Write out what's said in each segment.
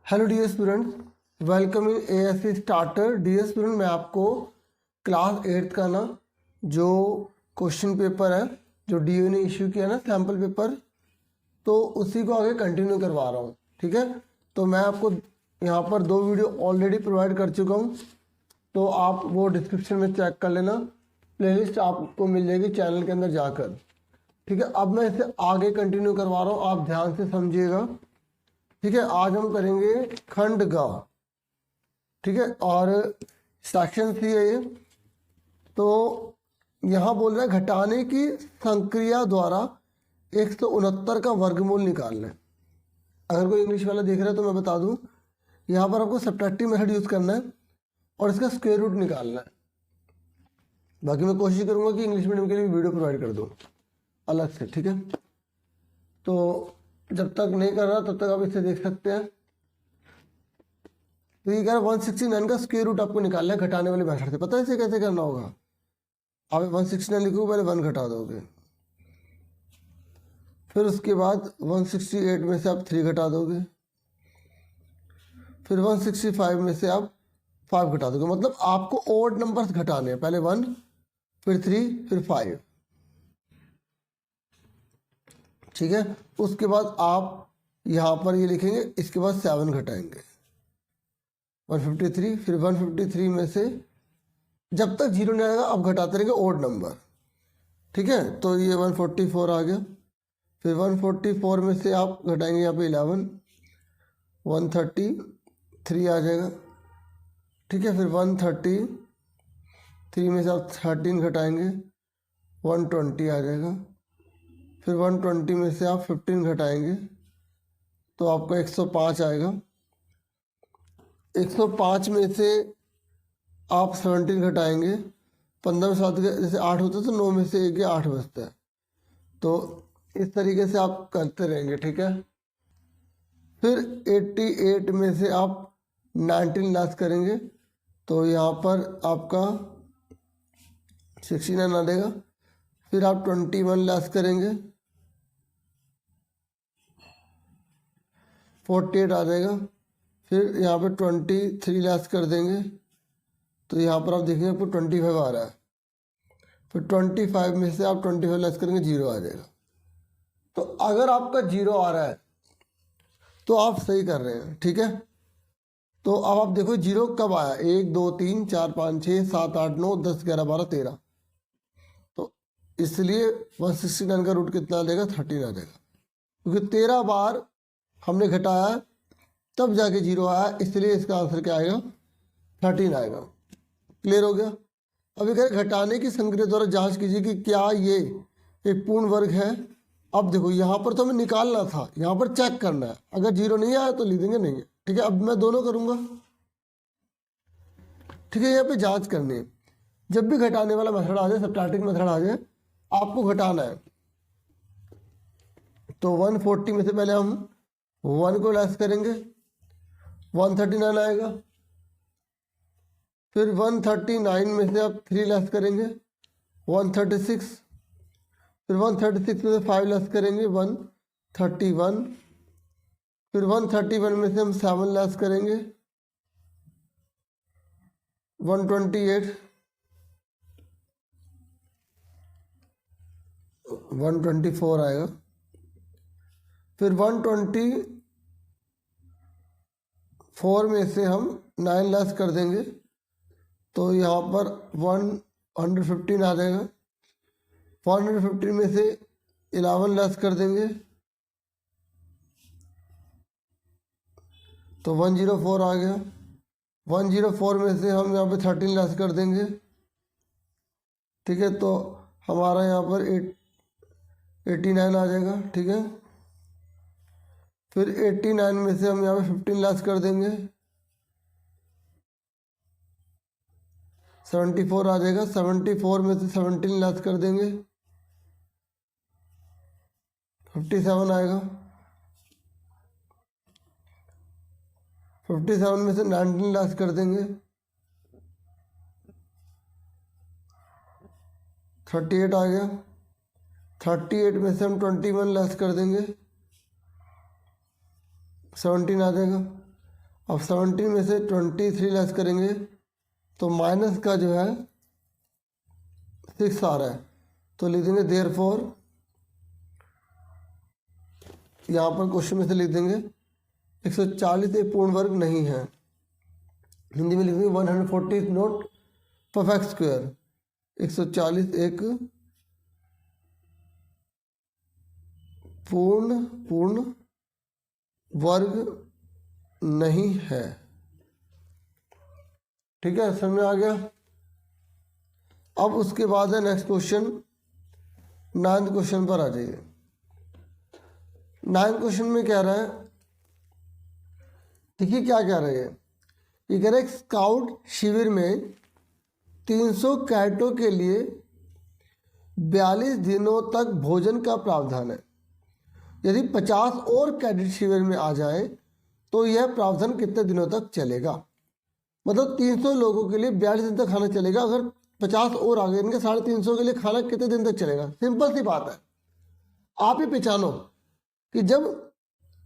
Hello dear students, welcome in ASC starter. Dear student, मैं आपको class 8th का ना जो क्वेश्चन पेपर है जो डीओ ने इशू किया ना सैम्पल पेपर, तो उसी को आगे कंटिन्यू करवा रहा हूँ। ठीक है, तो मैं आपको यहाँ पर 2 वीडियो ऑलरेडी प्रोवाइड कर चुका हूँ, तो आप वो डिस्क्रिप्शन में चेक कर लेना। प्लेलिस्ट आपको मिल जाएगी चैनल के अंदर जाकर। ठीक है, अब मैं इसे आगे कंटिन्यू करवा रहा हूँ, आप ध्यान से समझिएगा। ठीक है, आज हम करेंगे खंड ग। ठीक है, और सेक्शन सी है ये। तो यहाँ बोल रहा है घटाने की संक्रिया द्वारा 169 का वर्गमूल निकालना है। अगर कोई इंग्लिश वाला देख रहा है तो मैं बता दूं, यहाँ पर आपको सब्ट्रैक्टिव मेथड यूज़ करना है और इसका स्क्वायर रूट निकालना है। बाकी मैं कोशिश करूँगा कि इंग्लिश मीडियम के लिए वीडियो प्रोवाइड कर दूँ अलग से। ठीक है, तो जब तक नहीं कर रहा तब तक आप इसे देख सकते हैं। तो ये कह रहा है 169 का स्क्वायर रूट आपको निकालना है घटाने वाले मेथड से। पता है इसे कैसे करना होगा? आप 169 लिखोगे, पहले 1 घटा दोगे, फिर उसके बाद 168 में से आप 3 घटा दोगे, फिर 165 में से आप 5 घटा दोगे। मतलब आपको ओड नंबर्स घटाने हैं, पहले 1 फिर 3 फिर 5। ठीक है, उसके बाद आप यहाँ पर ये लिखेंगे, इसके बाद 7 घटाएंगे 153, फिर 153 में से जब तक 0 नहीं आएगा आप घटाते रहेंगे ओड नंबर। ठीक है, तो ये 144 आ गया, फिर 144 में से आप घटाएंगे यहाँ पे 11, 133 आ जाएगा। ठीक है, फिर 133 में से आप 13 घटाएंगे, 120 आ जाएगा, फिर 120 में से आप 15 घटाएंगे तो आपका 105 आएगा। 105 में से आप 17 घटाएंगे, 15 में 7 जैसे 8 होता है तो 9 में से 1 8 बचता है। तो इस तरीके से आप करते रहेंगे। ठीक है, फिर 88 में से आप 19 लेस करेंगे तो यहाँ पर आपका 69 आ जाएगा। फिर आप 21 लेस करेंगे, 48 आ जाएगा। फिर यहाँ पे 23 लेस कर देंगे तो यहाँ पर आप देखेंगे आपको 25 आ रहा है। फिर 25 में से आप 25 लेस करेंगे, 0 आ जाएगा। तो अगर आपका 0 आ रहा है तो आप सही कर रहे हैं। ठीक है, तो अब आप देखो 0 कब आया, 1 2 3 4 5 6 7 8 9 10 11 12 13। तो इसलिए 169 का रूट कितना आ जाएगा, 13 आ जाएगा, क्योंकि 13 बार हमने घटाया तब जाके 0 आया, इसलिए इसका आंसर क्या आएगा, 13 आएगा। क्लियर हो गया? अभी कह घटाने की संक्रिया द्वारा जांच कीजिए कि क्या ये एक पूर्ण वर्ग है। अब देखो यहाँ पर तो हमें निकालना था, यहाँ पर चेक करना है। अगर 0 नहीं आया तो लिख देंगे नहीं है। ठीक है, अब मैं दोनों करूँगा। ठीक है, यहाँ पे जांच करनी है। जब भी घटाने वाला मेथड आ जाए, सब्ट्रैक्टिंग मेथड आ जाए, आपको घटाना है। तो 140 में से पहले हम 1 को लेस करेंगे, 139 आएगा। फिर 139 में से आप 3 लेस करेंगे, 136। फिर 136 में से 5 लेस करेंगे, 131। फिर 131 में से हम 7 लेस करेंगे, 128। 124 आएगा। फिर 124 में से हम 9 लेस कर देंगे तो यहाँ पर 115 आ जाएगा। 115 में से 11 लेस कर देंगे तो 104 आ गया। 104 में से हम यहाँ पे 13 लेस कर देंगे। ठीक है, तो हमारा यहाँ पर 89 आ जाएगा। ठीक है, फिर 89 में से हम यहाँ पे 15 लेस कर देंगे, 74 आ जाएगा। 74 में से 17 लेस कर देंगे, 57 आएगा। 57 में से 19 लेस कर देंगे, 38 आ गया। 38 में से हम 21 लेस कर देंगे, 17 आ जाएगा। अब 17 में से 23 लेस करेंगे तो माइनस का जो है 6 आ रहा है, तो लिख देंगे देयरफॉर, यहाँ पर क्वेश्चन में से लिख देंगे 140 एक पूर्ण वर्ग नहीं है। हिंदी में लिख देंगे 140 इज नॉट परफेक्ट स्क्वायर। 140 एक पूर्ण वर्ग नहीं है। ठीक है, समझ में आ गया। अब उसके बाद है नेक्स्ट क्वेश्चन, 9th क्वेश्चन पर आ जाइए। 9th क्वेश्चन में क्या रहा है, देखिए क्या कह रहा है ये कह रहा है स्काउट शिविर में 300 कैडेटों के लिए 42 दिनों तक भोजन का प्रावधान है। यदि 50 और कैडेट शिविर में आ जाए तो यह प्रावधान कितने दिनों तक चलेगा। मतलब 300 लोगों के लिए 42 दिन तक खाना चलेगा, अगर 50 और आ गए इनके 350 के लिए खाना कितने दिन तक चलेगा। सिंपल सी बात है, आप ही पहचानो कि जब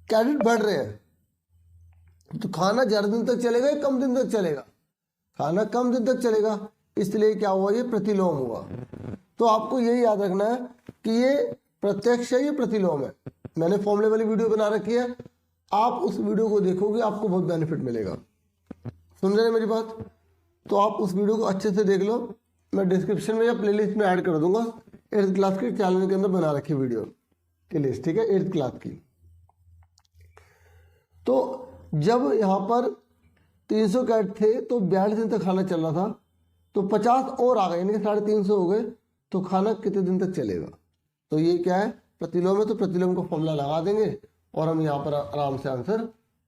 कैडेट बढ़ रहे हैं तो खाना ज़्यादा दिन तक चलेगा या कम दिन तक चलेगा। खाना कम दिन तक चलेगा, इसलिए क्या हुआ, ये प्रतिलोम हुआ। तो आपको यही याद रखना है कि ये प्रत्यक्ष है, ये प्रतिलोम है। मैंने फॉर्मूले वाली वीडियो बना रखी है, आप उस वीडियो को देखोगे आपको बहुत बेनिफिट मिलेगा। सुन रहे हैं मेरी बात, तो आप उस वीडियो को अच्छे से देख लो, मैं डिस्क्रिप्शन में या प्लेलिस्ट में ऐड कर दूंगा। 8th क्लास के चैनल के अंदर बना रखी वीडियो की लिस्ट, ठीक है, 8th क्लास की। तो जब यहाँ पर 300 कैडेट थे तो 42 दिन तक खाना चल रहा था, तो 50 और आ गए यानी कि 350 हो गए, तो खाना कितने दिन तक चलेगा। तो ये क्या है, प्रतिलोम है, तो प्रतिलोम को फॉर्मूला लगा देंगे और हम यहाँ पर आराम से आंसर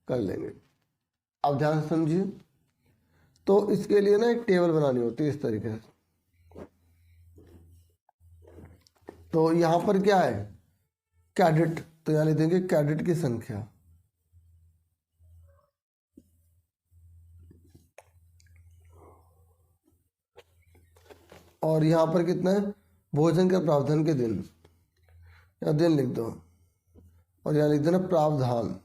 कर लेंगे। अब ध्यान से समझिए, तो इसके लिए ना एक टेबल बनानी होती है इस तरीके से। तो यहाँ पर क्या है, कैडेट, तो यहाँ लिख देंगे कैडेट की संख्या, और यहाँ पर कितना है, भोजन के प्रावधान के दिन, या दिन लिख दो, और यहाँ लिख देना प्रावधान।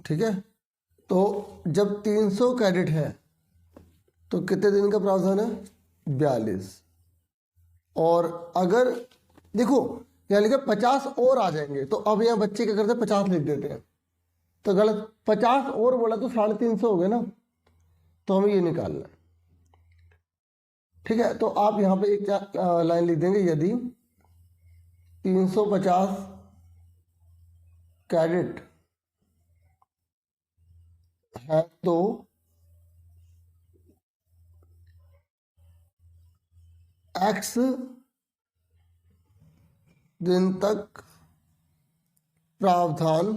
ठीक है, तो जब 300 कैडेट है तो कितने दिन का प्रावधान है, 42। और अगर देखो यहाँ लिखा 50 और आ जाएंगे, तो अब यहाँ बच्चे क्या करते हैं, 50 लिख देते हैं, तो गलत, 50 और बोला तो 350 हो गए ना, तो हमें ये निकालना है। ठीक है, तो आप यहाँ पे एक लाइन लिख देंगे, यदि 350 कैडेट है तो x दिन तक प्रावधान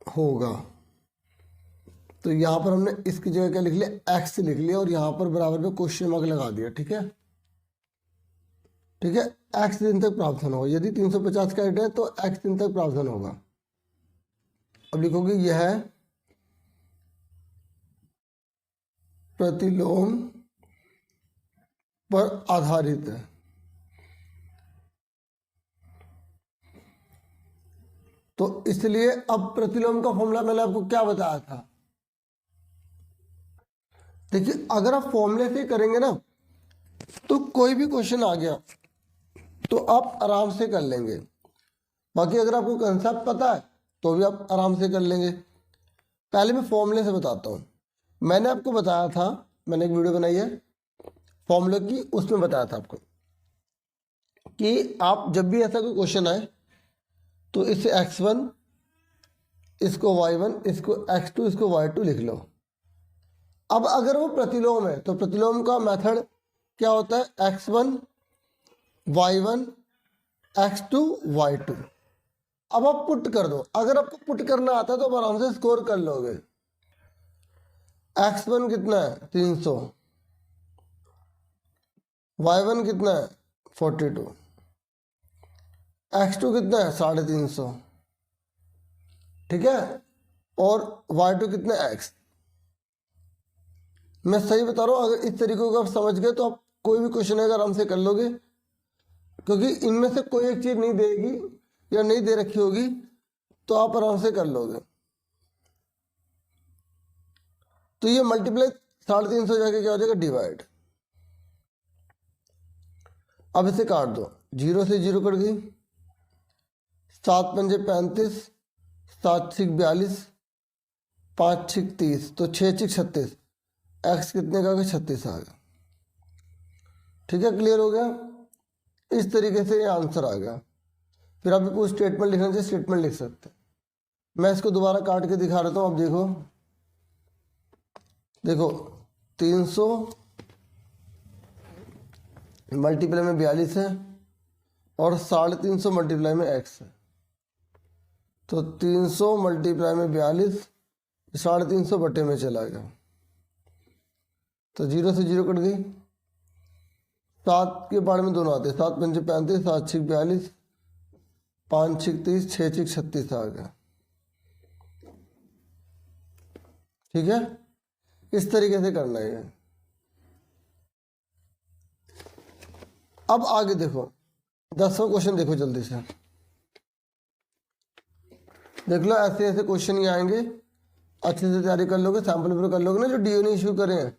होगा। तो यहाँ पर हमने इसकी जगह क्या लिख लिया, x लिख लिया, और यहाँ पर बराबर में क्वेश्चन मार्क लगा दिया। ठीक है, ठीक है, x दिन तक प्रावधान होगा। यदि 350 कैडेट है तो x दिन तक प्रावधान होगा। अब लिखोगे यह है प्रतिलोम पर आधारित है। तो इसलिए अब प्रतिलोम का फॉर्मूला मैंने आपको क्या बताया था, देखिए अगर आप फॉर्मूले से करेंगे ना तो कोई भी क्वेश्चन आ गया तो आप आराम से कर लेंगे। बाकी अगर आपको कंसेप्ट पता है तो भी आप आराम से कर लेंगे। पहले मैं फॉर्मूले से बताता हूँ। मैंने आपको बताया था, मैंने एक वीडियो बनाई है फॉर्मूले की, उसमें बताया था आपको कि आप जब भी ऐसा कोई क्वेश्चन आए तो इसे x1, इसको y1, इसको x2, इसको y2 लिख लो। अब अगर वो प्रतिलोम है तो प्रतिलोम का मेथड क्या होता है, x1 y1 x2 y2। अब आप पुट कर दो, अगर आपको पुट करना आता है तो आप आराम से स्कोर कर लोगे। x1 कितना है 300, y1 कितना है 42, x2 कितना है 350, ठीक है, और y2 कितना है x। मैं सही बता रहा हूँ, अगर इस तरीके को आप समझ गए तो आप कोई भी क्वेश्चन है आराम से कर लोगे। क्योंकि इनमें से कोई एक चीज नहीं देगी या नहीं दे रखी होगी तो आप आराम से कर लोगे। तो ये मल्टीप्लाई 350 जाके क्या हो जाएगा, डिवाइड। अब इसे काट दो, 0 से 0 कट गई, 7 पंजे 35, 7 छिक 42, 5 छिक 30, तो 6 छिक 36, एक्स कितने का आ गया, 36 आ गया। ठीक है, क्लियर हो गया। इस तरीके से ये आंसर आ गया। फिर आप कोई स्टेटमेंट लिखना चाहिए, स्टेटमेंट लिख सकते हैं। मैं इसको दोबारा काट के दिखा देता हूँ। अब देखो देखो 300 मल्टीप्लाई में 42 है और 350 मल्टीप्लाई में x है। तो 300 मल्टीप्लाई में 42 350 बटे में चला गया, तो 0 से 0 कट गई। 7 के बारे में दोनों आते हैं, 7 पंजे 35, 7 छिक 42, 5 छिक 30, 6 छिक 36 आ गया। ठीक है, इस तरीके से करना है। अब आगे देखो 10वां क्वेश्चन देखो जल्दी से देख लो। ऐसे ऐसे क्वेश्चन ही आएंगे, अच्छे से तैयारी कर लोगे, सैंपल पेपर कर लोगे ना जो डीओ ने इशू करे हैं,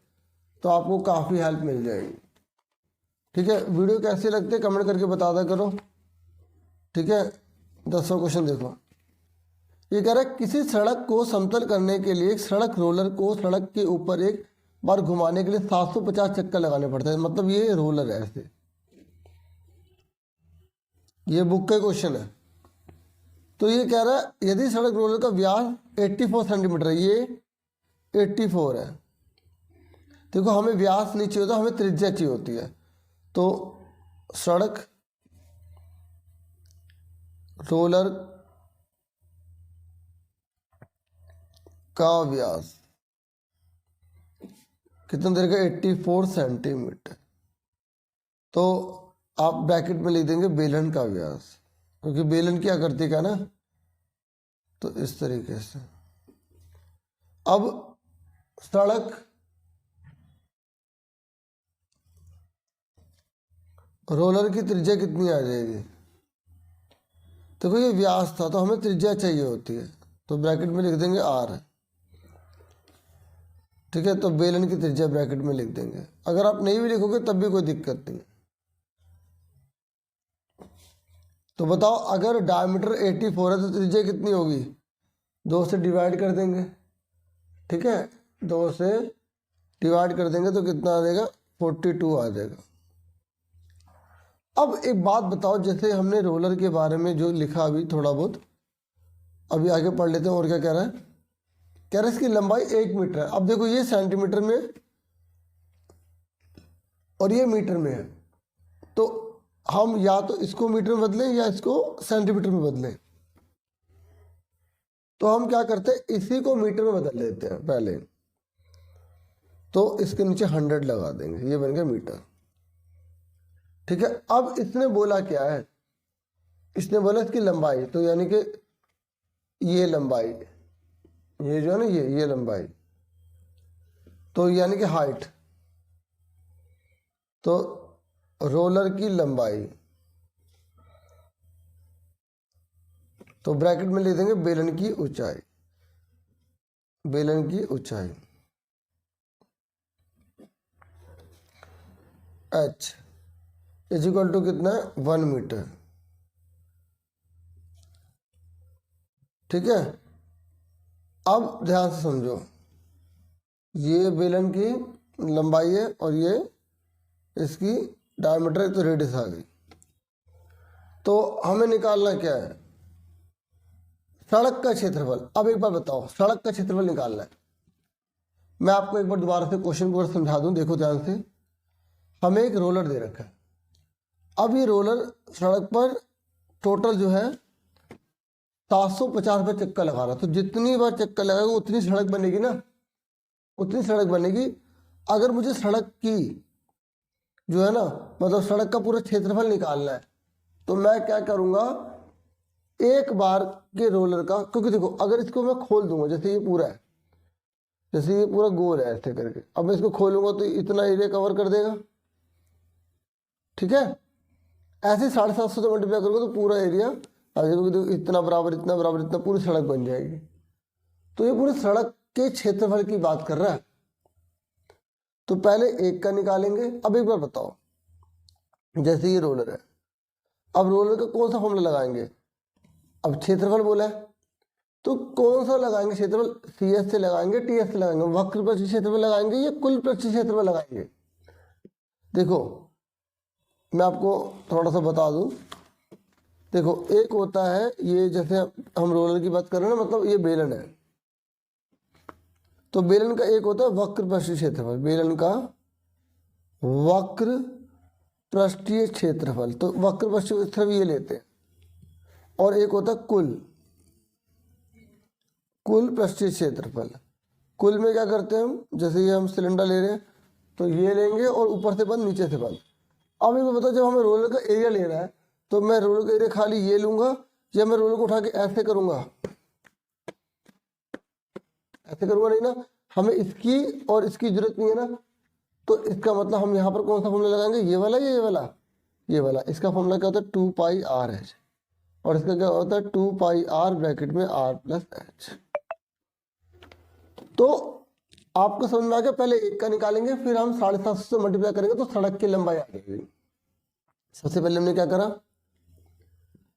तो आपको काफ़ी हेल्प मिल जाएगी। ठीक है, वीडियो कैसे लगते हैं कमेंट करके बता दिया करो। ठीक है, 10वां क्वेश्चन देखो। ये कह रहा है किसी सड़क को समतल करने के लिए एक सड़क रोलर को सड़क के ऊपर एक बार घुमाने के लिए 750 चक्कर लगाने पड़ते हैं। मतलब ये रोलर है ऐसे, ये बुक का क्वेश्चन है। तो ये कह रहा है यदि सड़क रोलर का व्यास 84 सेंटीमीटर है, ये 84 है। देखो हमें व्यास नहीं चाहिए होता, हमें त्रिज्या चाहिए होती है। तो सड़क रोलर का व्यास कितना देर का, 84 सेंटीमीटर। तो आप ब्रैकेट में लिख देंगे बेलन का व्यास, क्योंकि बेलन की आकृति का ना, तो इस तरीके से। अब सड़क रोलर की त्रिज्या कितनी आ जाएगी। देखो ये व्यास था तो हमें त्रिज्या चाहिए होती है, तो ब्रैकेट में लिख देंगे r। ठीक है, तो बेलन की त्रिज्या ब्रैकेट में लिख देंगे। अगर आप नहीं भी लिखोगे तब भी कोई दिक्कत नहीं। तो बताओ अगर डायमीटर 84 है तो त्रिज्या कितनी होगी, 2 से डिवाइड कर देंगे। ठीक है, 2 से डिवाइड कर देंगे तो कितना आ जाएगा, 42 आ जाएगा। अब एक बात बताओ, जैसे हमने रोलर के बारे में जो लिखा अभी थोड़ा बहुत, अभी आगे पढ़ लेते हैं। और क्या कह रहा है, कह रहा है इसकी लंबाई 1 मीटर है। अब देखो ये सेंटीमीटर में और ये मीटर में है, तो हम या तो इसको मीटर में बदलें या इसको सेंटीमीटर में बदलें। तो हम क्या करते हैं, इसी को मीटर में बदल लेते हैं पहले। तो इसके नीचे 100 लगा देंगे, ये बन गया मीटर। ठीक है, अब इसने बोला क्या है, इसने बोला इसकी लंबाई, तो यानी कि ये लंबाई, ये जो है ना ये लंबाई, तो यानी कि हाइट। तो रोलर की लंबाई, तो ब्रैकेट में लिख देंगे बेलन की ऊंचाई, बेलन की ऊंचाई h इज इक्वल टू कितना है, 1 मीटर। ठीक है, अब ध्यान से समझो, ये बेलन की लंबाई है और ये इसकी डायमीटर है, तो रेडियस आ गई। तो हमें निकालना क्या है, सड़क का क्षेत्रफल। अब एक बार बताओ, सड़क का क्षेत्रफल निकालना है। मैं आपको एक बार दोबारा से क्वेश्चन को समझा दूं, देखो ध्यान से। हमें एक रोलर दे रखा है। अब ये रोलर सड़क पर टोटल जो है 750 बार चक्कर लगा रहा, तो जितनी बार चक्कर लगाएगा उतनी सड़क बनेगी ना, उतनी सड़क बनेगी। अगर मुझे सड़क की जो है ना, मतलब सड़क का पूरा क्षेत्रफल निकालना है, तो मैं क्या करूँगा, एक बार के रोलर का, क्योंकि देखो अगर इसको मैं खोल दूंगा, जैसे ये पूरा है, जैसे ये पूरा गोल है ऐसे करके, अब मैं इसको खोलूंगा तो इतना एरिया कवर कर देगा। ठीक है, ऐसे 750 से मल्टीप्लाई करोगे तो पूरा एरिया आ जाएगा, क्योंकि इतना बराबर इतना बराबर इतना पूरी सड़क बन जाएगी। तो ये पूरी सड़क के क्षेत्रफल की बात कर रहा है। तो पहले एक का निकालेंगे। अब एक बार बताओ, जैसे ये रोलर है, अब रोलर का कौन सा फॉर्मूला लगाएंगे? अब क्षेत्रफल बोला है तो कौन सा लगाएंगे क्षेत्रफल? CS से लगाएंगे, TS से लगाएंगे, वक्र पृष्ठ क्षेत्रफल लगाएंगे या कुल पृष्ठ क्षेत्रफल लगाएंगे? देखो मैं आपको थोड़ा सा बता दूं। देखो एक होता है ये, जैसे हम रोलर की बात कर रहे हैं ना, मतलब ये बेलन है, तो बेलन का एक होता है वक्र पृष्ठीय क्षेत्रफल, बेलन का वक्र पृष्ठीय क्षेत्रफल, तो वक्र पृष्ठीय क्षेत्रफल ये लेते हैं। और एक होता है कुल पृष्ठीय क्षेत्रफल। कुल में क्या करते हैं हम, जैसे ये हम सिलेंडर ले रहे हैं तो ये लेंगे और ऊपर से बंद नीचे से बंद। अब ये बताओ, जब हमें रोलर का एरिया लेना है तो मैं रोलर का एरिया खाली ये लूंगा या मैं रोलर को उठा के ऐसे करूंगा? ऐसे करूंगा नहीं ना, हमें इसकी और इसकी जरूरत नहीं है ना। तो इसका मतलब हम यहाँ पर कौन सा फॉर्मूला लगाएंगे? ये वाला या ये वाला? ये वाला। इसका फॉर्मूला क्या होता है? 2πr/h, और इसका क्या होता है? 2πr ब्रैकेट में r+h। तो आपको समझ में आ गया? पहले एक का निकालेंगे, फिर हम 750 से मल्टीप्लाई करेंगे तो सड़क की लंबाई आ जाएगी। सबसे पहले हमने क्या करा?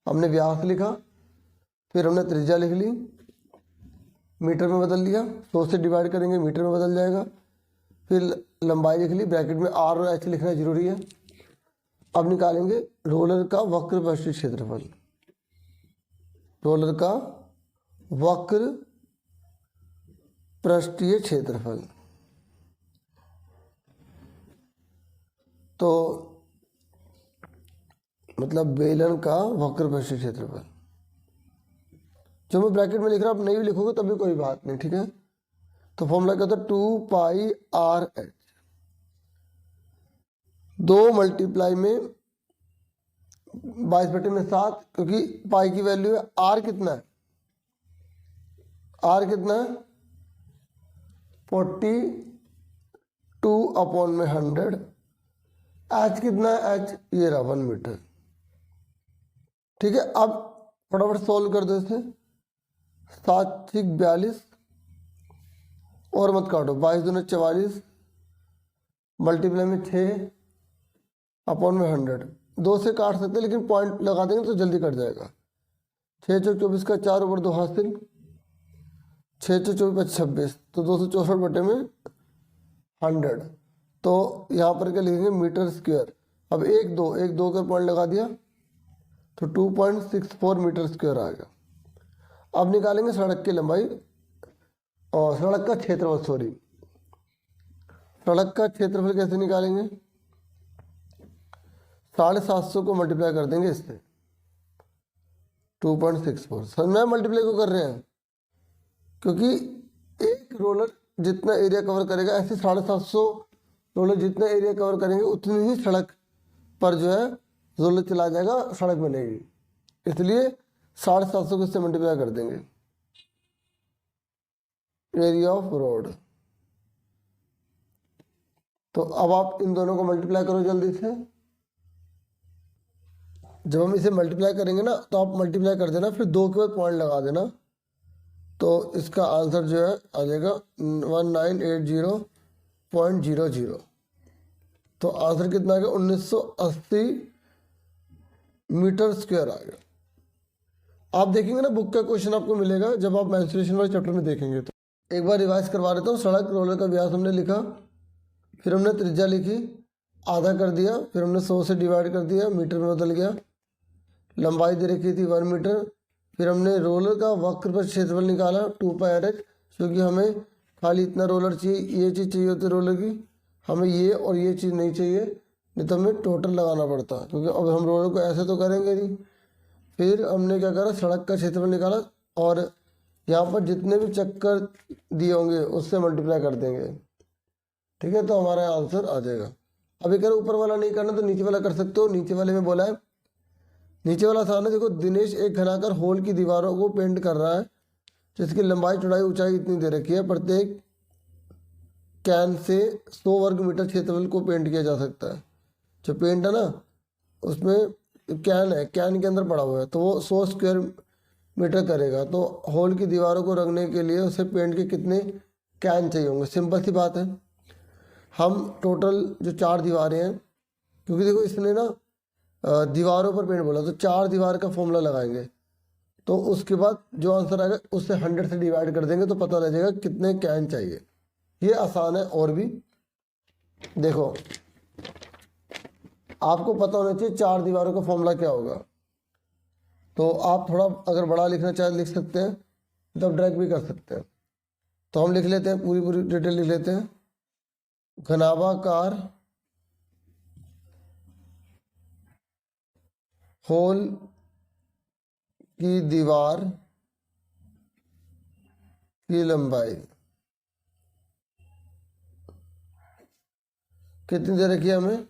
हमने व्यास लिखा, फिर हमने त्रिज्या लिख ली, मीटर में बदल दिया, 100 से डिवाइड करेंगे मीटर में बदल जाएगा, फिर लंबाई लिख ली, ब्रैकेट में r और h लिखना जरूरी है। अब निकालेंगे रोलर का वक्र पृष्ठीय क्षेत्रफल, रोलर का वक्र पृष्ठीय क्षेत्रफल। तो मतलब बेलन का वक्र पृष्ठीय क्षेत्रफल, जो मैं ब्रैकेट में लिख रहा हूं, आप नहीं भी लिखोगे तब भी कोई बात नहीं, ठीक है। तो फॉर्मूला क्या होता है? 2πr/h, 2 मल्टीप्लाई में 22/7, क्योंकि पाई की वैल्यू है। r कितना है? r कितना है? 42/100। h कितना है? h ये रहा 1 मीटर, ठीक है। अब फटाफट सॉल्व कर दो इसे। 7×6 = 42 और मत काटो, 22×2 = 44 मल्टीप्लाई में 6/100। 2 से काट सकते हैं लेकिन पॉइंट लगा देंगे तो जल्दी कट जाएगा। 6×4 = 24 का 4 ऊपर 2 हासिल, 6×4 = 26, तो 264/100। तो यहाँ पर क्या लिखेंगे? Metre square. अब 1 2 का पॉइंट लगा दिया तो 2.64 मीटर स्क्वायर आ गया। अब निकालेंगे सड़क की लंबाई और सड़क का क्षेत्रफल, सॉरी सड़क का क्षेत्रफल कैसे निकालेंगे? 750 को मल्टीप्लाई कर देंगे इससे, 2.64। समझ में मल्टीप्लाई को कर रहे हैं, क्योंकि एक रोलर जितना एरिया कवर करेगा, ऐसे 750 रोलर जितना एरिया कवर करेंगे उतनी ही सड़क पर जो है रोलर चला जाएगा, सड़क बनेगी। इसलिए 750 को इससे मल्टीप्लाई कर देंगे, एरिया ऑफ रोड। तो अब आप इन दोनों को मल्टीप्लाई करो जल्दी से। जब हम इसे मल्टीप्लाई करेंगे ना, तो आप मल्टीप्लाई कर देना, फिर 2 के बाद पॉइंट लगा देना, तो इसका आंसर जो है आ जाएगा 1980.00। तो आंसर कितना आ गया? 1980 मीटर स्क्वायर आ गया। आप देखेंगे ना बुक का क्वेश्चन आपको मिलेगा जब आप मेंस्ट्रुएशन वाले चैप्टर में देखेंगे। तो एक बार रिवाइज करवा देता हूँ। सड़क रोलर का व्यास हमने लिखा, फिर हमने त्रिज्या लिखी, आधा कर दिया, फिर हमने 100 से डिवाइड कर दिया, मीटर में बदल गया, लंबाई दे रखी थी 1 मीटर, फिर हमने रोलर का वक्र पर क्षेत्रफल निकाला 2πr/h, क्योंकि हमें खाली इतना रोलर चाहिए, ये चीज़ चाहिए होती है रोलर की, हमें ये और ये चीज़ नहीं चाहिए, नहीं तो हमें टोटल लगाना पड़ता, क्योंकि अब हम रोलर को ऐसे तो करेंगे नहीं। फिर हमने क्या करा? सड़क का क्षेत्रफल निकाला और यहाँ पर जितने भी चक्कर दिए होंगे उससे मल्टीप्लाई कर देंगे, ठीक है। तो हमारा आंसर आ जाएगा। अभी कह रहे ऊपर वाला नहीं करना तो नीचे वाला कर सकते हो। नीचे वाले में बोला है, नीचे वाला आसान है। देखो, दिनेश एक घनाकार होल की दीवारों को पेंट कर रहा है जिसकी लंबाई चौड़ाई ऊंचाई इतनी दे रखी है। प्रत्येक कैन से 100 वर्ग मीटर क्षेत्रफल को पेंट किया जा सकता है। जो पेंट है ना, उसमें कैन है, कैन के अंदर पड़ा हुआ है, तो वो 100 स्क्वायर मीटर करेगा। तो हॉल की दीवारों को रखने के लिए उसे पेंट के कितने कैन चाहिए होंगे? सिंपल सी बात है, हम टोटल जो 4 दीवारें हैं, क्योंकि देखो इसने ना दीवारों पर पेंट बोला, तो 4 दीवार का फॉर्मूला लगाएंगे, तो उसके बाद जो आंसर आएगा उससे 100 से डिवाइड कर देंगे, तो पता लग जाएगा कितने कैन चाहिए। ये आसान है। और भी देखो, आपको पता होना चाहिए 4 दीवारों का फॉर्मूला क्या होगा। तो आप थोड़ा अगर बड़ा लिखना चाहे लिख सकते हैं, तब ड्रैग भी कर सकते हैं। तो हम लिख लेते हैं, पूरी पूरी डिटेल लिख लेते हैं। घनाभाकार होल की दीवार की लंबाई कितनी दे रखी है हमें?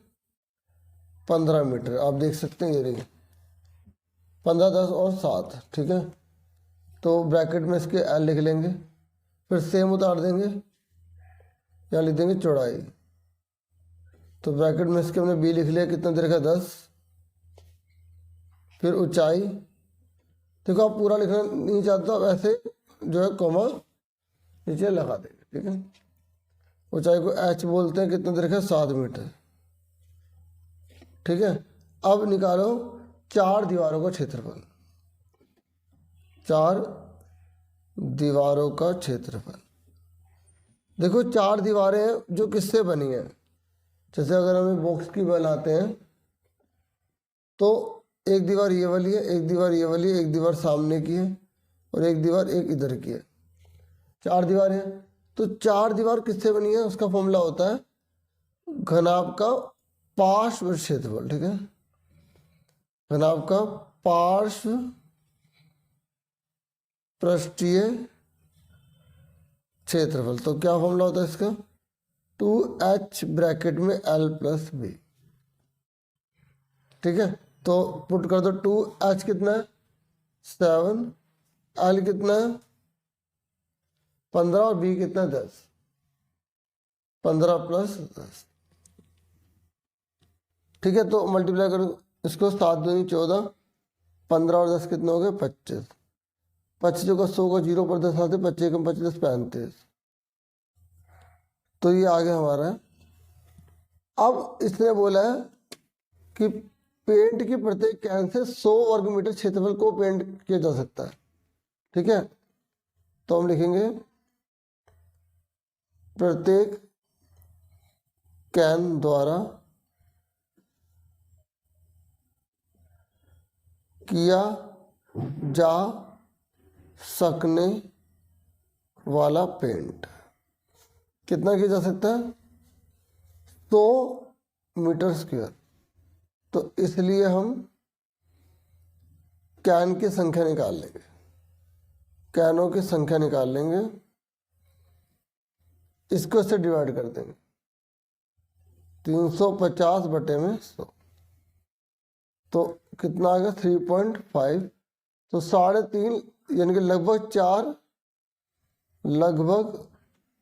15 मीटर। आप देख सकते हैं, ये देखिए 15, 10 और 7, ठीक है। तो ब्रैकेट में इसके एल लिख लेंगे, फिर सेम उतार देंगे, यहाँ लिख देंगे चौड़ाई। तो ब्रैकेट में इसके हमने बी लिख लिया, कितना दे रखा है? 10। फिर ऊंचाई, देखो आप पूरा लिखना नहीं चाहते तो ऐसे जो है कोमा नीचे लगा देंगे, ठीक है। ऊंचाई को एच बोलते हैं, कितना दे रखा है? 7 मीटर, ठीक है। अब निकालो 4 दीवारों का क्षेत्रफल। 4 दीवारों का क्षेत्रफल, देखो 4 दीवारें हैं जो किससे बनी है। जैसे अगर हमें बॉक्स की बनाते हैं, तो एक दीवार ये वाली है, एक दीवार ये वाली है, एक दीवार सामने की है, और एक दीवार एक इधर की है। 4 दीवारें हैं, तो 4 दीवार किससे बनी है? उसका फॉर्मूला होता है घनाभ का पार्श्व क्षेत्रफल, ठीक है। घनाभ का पार्श्व पृष्ठीय क्षेत्रफल। तो क्या फॉर्मूला होता है इसका? 2h ब्रैकेट में l प्लस बी, ठीक है। तो पुट कर दो, 2h कितना है? 7, l कितना है? 15 और b कितना है? 10। 15 प्लस 10, ठीक है। तो मल्टीप्लाई करो इसको, 7 दूनी 14, 15 और 10 कितने हो गए? 25। 25 का 100 का 0 पर 10 आते, 25 कम 25 10 35। तो ये आ गया हमारा। अब इसने बोला है कि पेंट की प्रत्येक कैन से 100 वर्ग मीटर क्षेत्रफल को पेंट किया जा सकता है, ठीक है। तो हम लिखेंगे प्रत्येक कैन द्वारा किया जा सकने वाला पेंट कितना किया जा सकता है? 100 मीटर स्क्वायर। तो इसलिए हम कैन की संख्या निकाल लेंगे, कैनों की संख्या निकाल लेंगे, इसको इससे डिवाइड कर देंगे, 350 बटे में 100, तो कितना आ गया? 3.5। तो 3.5 यानी कि लगभग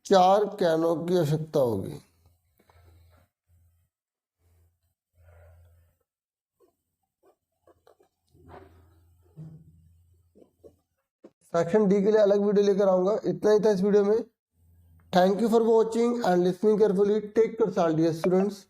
4 कैनों की आवश्यकता होगी। सेक्शन डी के लिए अलग वीडियो लेकर आऊंगा। इतना ही था इस वीडियो में। Thank you for watching and listening carefully. Take care dear students.